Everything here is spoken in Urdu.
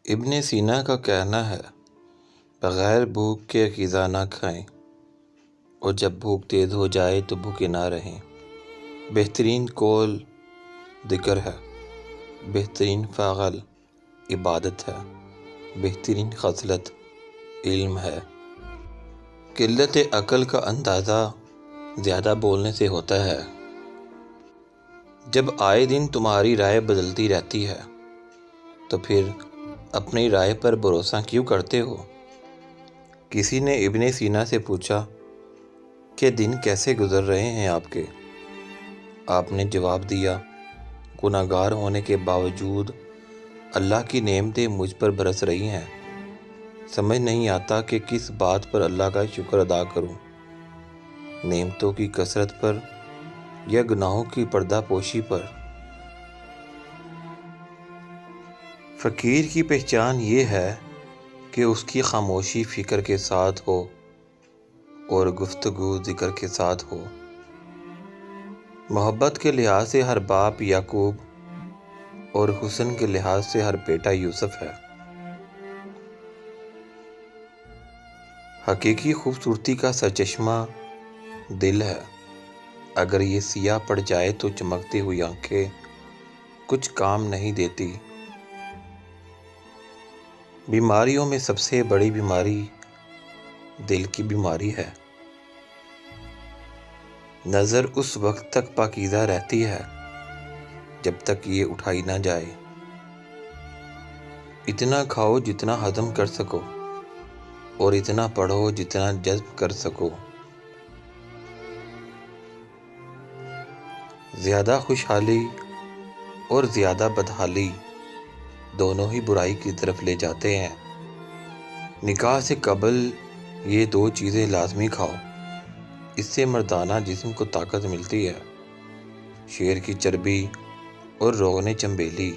ابن سینا کا کہنا ہے بغیر بھوک کے غذا نہ کھائیں اور جب بھوک تیز ہو جائے تو بھوکے نہ رہیں۔ بہترین قول ذکر ہے، بہترین فعل عبادت ہے، بہترین خصلت علم ہے۔ قلت عقل کا اندازہ زیادہ بولنے سے ہوتا ہے۔ جب آئے دن تمہاری رائے بدلتی رہتی ہے تو پھر اپنی رائے پر بھروسہ کیوں کرتے ہو؟ کسی نے ابن سینا سے پوچھا کہ دن کیسے گزر رہے ہیں آپ کے؟ آپ نے جواب دیا، گناہگار ہونے کے باوجود اللہ کی نعمتیں مجھ پر برس رہی ہیں، سمجھ نہیں آتا کہ کس بات پر اللہ کا شکر ادا کروں، نعمتوں کی کثرت پر یا گناہوں کی پردہ پوشی پر۔ فقیر کی پہچان یہ ہے کہ اس کی خاموشی فکر کے ساتھ ہو اور گفتگو ذکر کے ساتھ ہو۔ محبت کے لحاظ سے ہر باپ یعقوب اور حسن کے لحاظ سے ہر بیٹا یوسف ہے۔ حقیقی خوبصورتی کا سرچشمہ دل ہے، اگر یہ سیاہ پڑ جائے تو چمکتی ہوئی آنکھیں کچھ کام نہیں دیتی۔ بیماریوں میں سب سے بڑی بیماری دل کی بیماری ہے۔ نظر اس وقت تک پاکیزہ رہتی ہے جب تک یہ اٹھائی نہ جائے۔ اتنا کھاؤ جتنا ہضم کر سکو اور اتنا پڑھو جتنا جذب کر سکو۔ زیادہ خوشحالی اور زیادہ بدحالی دونوں ہی برائی کی طرف لے جاتے ہیں۔ نکاح سے قبل یہ دو چیزیں لازمی کھاؤ، اس سے مردانہ جسم کو طاقت ملتی ہے۔ شیر کی چربی اور روغن چنبیلی